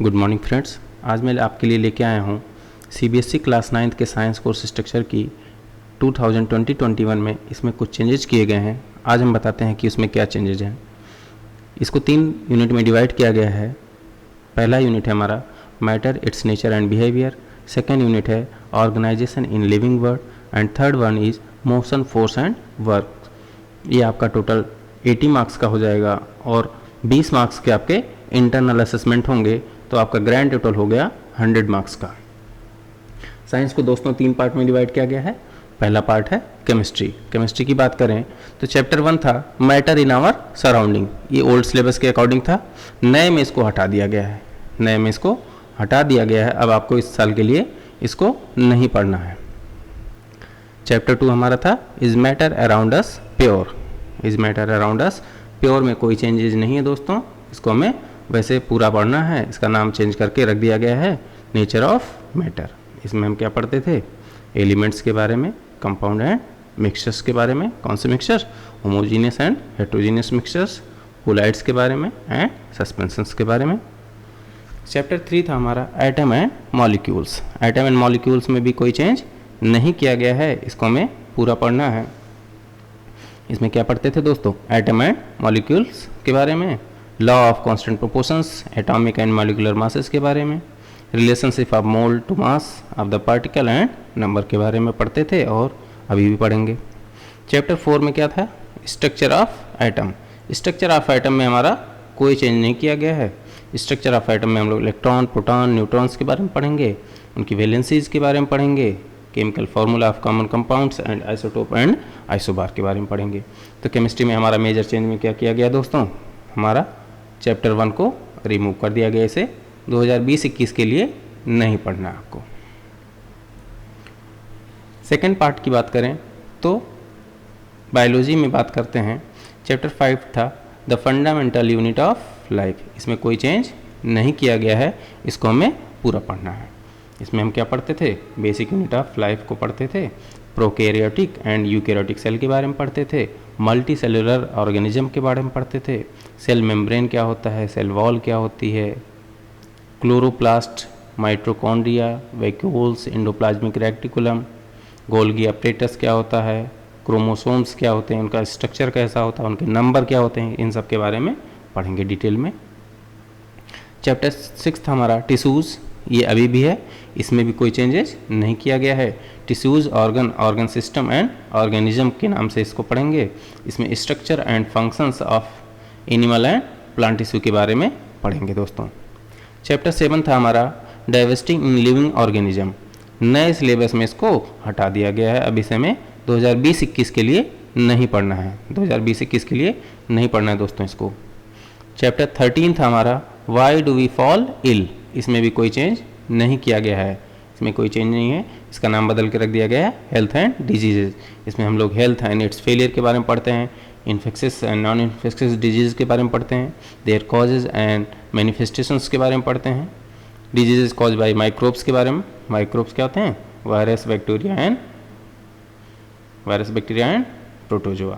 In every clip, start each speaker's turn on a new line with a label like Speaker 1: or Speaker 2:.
Speaker 1: Good morning friends. आज मैं आपके लिए लेके आया हूँ सीबीएसई क्लास 9 के साइंस कोर्स स्ट्रक्चर की 2020-21 में इसमें कुछ चेंजेस किए गए हैं। आज हम बताते हैं कि उसमें क्या चेंजेज हैं। इसको 3 यूनिट में डिवाइड किया गया है। पहला यूनिट है हमारा matter, it's nature and behaviour. Second unit है organisation in living world and third one is motion, force and work. ये आपका टोटल 80 मार्क्स का हो जाएगा और 20 मार्क्स के आपके इंटरनल असेसमेंट होंगे, तो आपका ग्रैंड टोटल हो गया 100 मार्क्स का। साइंस को दोस्तों 3 पार्ट में डिवाइड किया गया है। पहला पार्ट है केमिस्ट्री। केमिस्ट्री की बात करें तो चैप्टर 1 था मैटर इन आवर सराउंडिंग। ये ओल्ड सिलेबस के अकॉर्डिंग था, नए में इसको हटा दिया गया है। नए में इसको हटा दिया गया है। अब आपको इस साल के लिए इसको नहीं पढ़ना है। चैप्टर 2 हमारा था is matter around us pure. Is matter around us pure में कोई चेंजेज नहीं है दोस्तों, इसको हमें वैसे पूरा पढ़ना है। इसका नाम चेंज करके रख दिया गया है नेचर ऑफ मैटर। इसमें हम क्या पढ़ते थे? एलिमेंट्स के बारे में, कंपाउंड एंड मिक्सचर्स के बारे में। कौन से mixtures? Homogeneous and heterogeneous mixtures. Colloids के बारे में एंड सस्पेंशंस के बारे में। चैप्टर 3 था हमारा atom and molecules. Atom and molecules में भी कोई चेंज नहीं किया गया है, इसको हमें पूरा पढ़ना है। इसमें क्या पढ़ते थे दोस्तों? एटम एंड मॉलिक्यूल्स के बारे में, law of constant proportions, atomic and molecular masses के बारे में, relationship of mole to mass of the particle and number के बारे में पढ़ते थे और अभी भी पढ़ेंगे। चैप्टर 4 में क्या था? Structure of atom. Structure of atom में हमारा कोई चेंज नहीं किया गया है। स्ट्रक्चर ऑफ एटम में हम लोग इलेक्ट्रॉन, प्रोटॉन, न्यूट्रॉन्स के बारे में पढ़ेंगे, उनकी वैलेंसीज के बारे में पढ़ेंगे, chemical formula of common compounds and isotope and isobar के बारे में पढ़ेंगे। तो केमिस्ट्री में हमारा मेजर चेंज में क्या किया गया दोस्तों? हमारा चैप्टर 1 को रिमूव कर दिया गया। इसे 2020-21 के लिए नहीं पढ़ना आपको। सेकेंड पार्ट की बात करें तो बायोलॉजी में बात करते हैं। चैप्टर 5 था the fundamental unit of life. इसमें कोई चेंज नहीं किया गया है, इसको हमें पूरा पढ़ना है। इसमें हम क्या पढ़ते थे? बेसिक यूनिट ऑफ लाइफ को पढ़ते थे, प्रोकैरियोटिक एंड यूकैरियोटिक सेल के बारे में पढ़ते थे, मल्टी सेलुलर ऑर्गेनिज्म के बारे में पढ़ते थे, सेल मेम्ब्रेन क्या होता है, सेल वॉल क्या होती है, chloroplast, mitochondria, vacuoles, endoplasmic reticulum, Golgi apparatus क्या होता है, क्रोमोसोम्स क्या होते हैं, उनका स्ट्रक्चर कैसा होता है, उनके नंबर क्या होते हैं, इन सब के बारे में पढ़ेंगे डिटेल में। चैप्टर 6 हमारा टिश्यूज़। ये अभी भी है, इसमें भी कोई चेंजेस नहीं किया गया है। Tissues, organ system and organism के नाम से इसको पढ़ेंगे। इसमें structure and functions of animal and plant tissue के बारे में पढ़ेंगे दोस्तों। चैप्टर 7 था हमारा डाइवर्सिटी इन लिविंग ऑर्गेनिज्म। नए सिलेबस में इसको हटा दिया गया है। अब इसे हमें 2020-21 के लिए नहीं पढ़ना है। 2020-21 के लिए नहीं पढ़ना है दोस्तों इसको। चैप्टर 13 था हमारा why do we fall ill. इसमें भी कोई चेंज नहीं किया गया है। इसमें कोई चेंज नहीं है, इसका नाम बदल के रख दिया गया है हेल्थ एंड डिजीजेज। इसमें हम लोग हेल्थ एंड इट्स फेलियर के बारे में पढ़ते हैं, infectious and non infectious disease के बारे में पढ़ते हैं, देयर कॉजेज एंड मैनिफेस्टेशंस के बारे में पढ़ते हैं, डिजीजेज कॉज बाय माइक्रोब्स के बारे में। माइक्रोब्स क्या होते हैं? Virus, bacteria and protozoa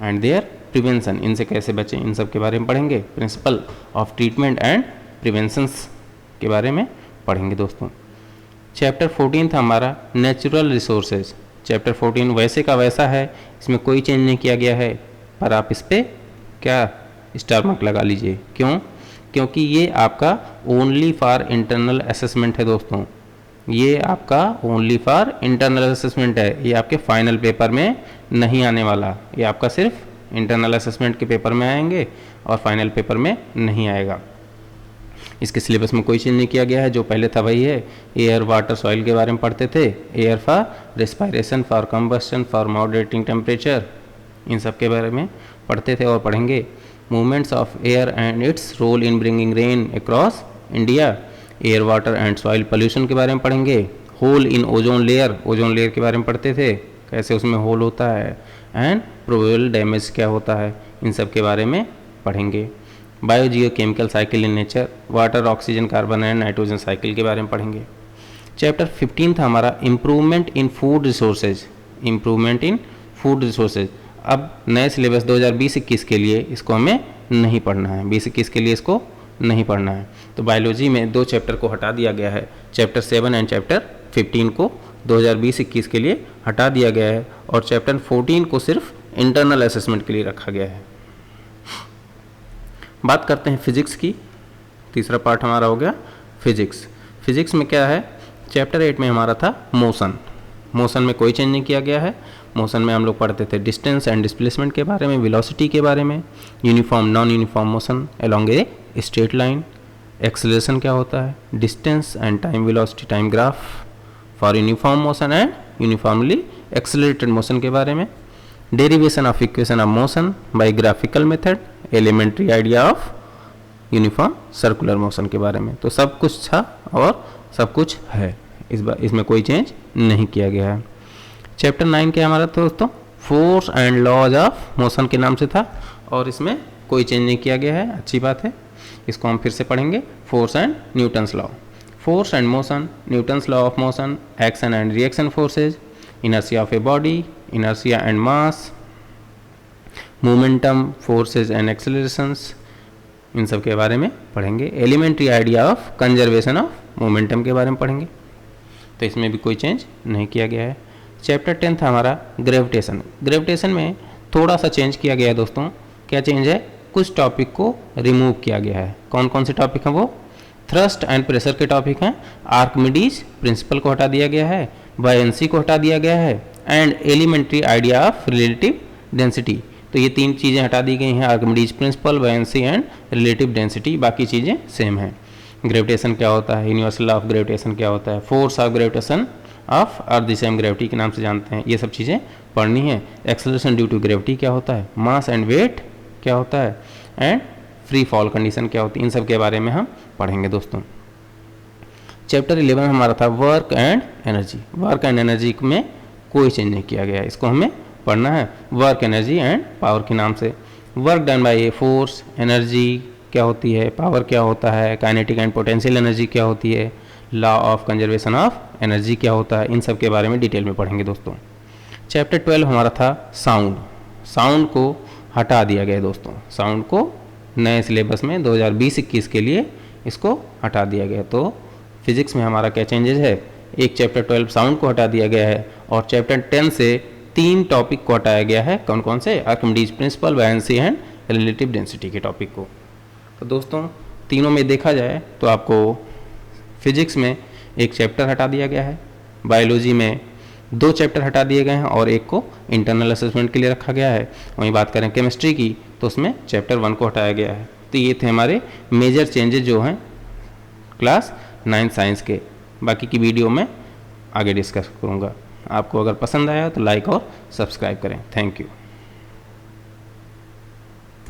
Speaker 1: and their prevention, इनसे कैसे बचें, इन सब के बारे में पढ़ेंगे। Principle of treatment and preventions के बारे में पढ़ेंगे दोस्तों। चैप्टर 14 था हमारा नेचुरल रिसोर्सेज। चैप्टर 14 वैसे का वैसा है, इसमें कोई चेंज नहीं किया गया है, पर आप इस पर क्या स्टार मार्क लगा लीजिए। क्यों? क्योंकि ये आपका ओनली फॉर इंटरनल असेसमेंट है दोस्तों। ये आपका ओनली फॉर इंटरनल असेसमेंट है, ये आपके फाइनल पेपर में नहीं आने वाला। ये आपका सिर्फ इंटरनल असेसमेंट के पेपर में आएंगे और फाइनल पेपर में नहीं आएगा। इसके सिलेबस में कोई चेंज नहीं किया गया है, जो पहले था वही है। एयर, वाटर, सॉइल के बारे में पढ़ते थे। Air for respiration, for combustion, for moderating temperature, इन सब के बारे में पढ़ते थे और पढ़ेंगे। Movements of air and its role in bringing rain across India, air, water and soil pollution के बारे में पढ़ेंगे। Hole in ozone layer, ozone layer के बारे में पढ़ते थे, कैसे उसमें होल होता है, एंड प्रोबेबल डैमेज क्या होता है, इन सब के बारे में पढ़ेंगे। Biogeochemical cycle in nature, water, oxygen, carbon and nitrogen cycle के बारे में पढ़ेंगे। चैप्टर 15 था हमारा improvement in food resources. Improvement in food resources अब नए सिलेबस 2020-21 के लिए इसको हमें नहीं पढ़ना है, 20-21 के लिए इसको नहीं पढ़ना है। तो बायोलॉजी में 2 चैप्टर को हटा दिया गया है, चैप्टर 7 एंड चैप्टर 15 को 2020-21 के लिए हटा दिया गया है और चैप्टर 14 को सिर्फ इंटरनल असेसमेंट के लिए रखा गया है। बात करते हैं फिजिक्स की। तीसरा पार्ट हमारा हो गया फिजिक्स। फिजिक्स में क्या है, चैप्टर 8 में हमारा था मोशन। मोशन में कोई चेंज नहीं किया गया है। मोशन में हम लोग पढ़ते थे डिस्टेंस एंड डिस्प्लेसमेंट के बारे में, वेलोसिटी के बारे में, uniform non uniform motion along a straight line, acceleration क्या होता है, distance and time velocity time graph for uniform motion and uniformly accelerated motion के बारे में, derivation of equation of motion by graphical method, elementary idea of uniform circular motion के बारे में। तो सब कुछ था और सब कुछ है, इसमें कोई चेंज नहीं किया गया है। चैप्टर 9 के हमारा तो दोस्तों force and laws of motion के नाम से था और इसमें कोई चेंज नहीं किया गया है, अच्छी बात है। इसको हम फिर से पढ़ेंगे, force and Newton's law. Force and motion, Newton's law of motion, action and reaction forces, inertia of a body, inertia and mass, momentum, forces and accelerations, इन सब के बारे में पढ़ेंगे। Elementary idea of conservation of momentum के बारे में पढ़ेंगे। तो इसमें भी कोई चेंज नहीं किया गया है। चैप्टर 10 था हमारा ग्रेविटेशन। ग्रेविटेशन में थोड़ा सा चेंज किया गया है दोस्तों। क्या चेंज है, कुछ टॉपिक को रिमूव किया गया है। कौन कौन से टॉपिक हैं वो, थ्रस्ट एंड प्रेशर के टॉपिक हैं, आर्किमिडीज प्रिंसिपल को हटा दिया गया है, बायंसी को हटा दिया गया है and elementary idea of relative density. तो ये 3 चीज़ें हटा दी गई हैं, Archimedes principle, buoyancy and relative density. बाकी चीज़ें सेम हैं। ग्रेविटेशन क्या होता है, यूनिवर्सल ऑफ ग्रेविटेशन क्या होता है, force of gravitation of earth the same gravity के नाम से जानते हैं, ये सब चीज़ें पढ़नी है। एक्सेलरेशन ड्यू टू ग्रेविटी क्या होता है, मास एंड वेट क्या होता है एंड फ्री फॉल कंडीशन क्या होती है, इन सब के बारे में हम पढ़ेंगे दोस्तों। चैप्टर 11 हमारा था work and energy. Work and energy में कोई चेंज नहीं किया गया है, इसको हमें पढ़ना है वर्क, एनर्जी एंड पावर के नाम से। Work done by a force, energy क्या होती है, पावर क्या होता है, काइनेटिक एंड पोटेंशियल एनर्जी क्या होती है, law of conservation of energy क्या होता है, इन सब के बारे में डिटेल में पढ़ेंगे दोस्तों। चैप्टर 12 हमारा था साउंड। साउंड को हटा दिया गया दोस्तों, साउंड को नए सिलेबस में 2020-21 के लिए इसको हटा दिया गया। तो फिजिक्स में हमारा क्या चेंजेस है, एक चैप्टर 12 साउंड को हटा दिया गया है और चैप्टर 10 से 3 टॉपिक को हटाया गया है। कौन कौन से, Archimedes principle, buoyancy and relative density के टॉपिक को। तो दोस्तों तीनों में देखा जाए तो आपको फिजिक्स में एक चैप्टर हटा दिया गया है, बायोलॉजी में 2 चैप्टर हटा दिए गए हैं और एक को इंटरनल असेसमेंट के लिए रखा गया है। वहीं बात करें केमिस्ट्री की तो उसमें चैप्टर 1 को हटाया गया है। तो ये थे हमारे मेजर चेंजेस जो हैं क्लास 9 साइंस के। बाकी की वीडियो में आगे डिस्कस करूँगा। आपको अगर पसंद आया तो लाइक और सब्सक्राइब करें। Thank you.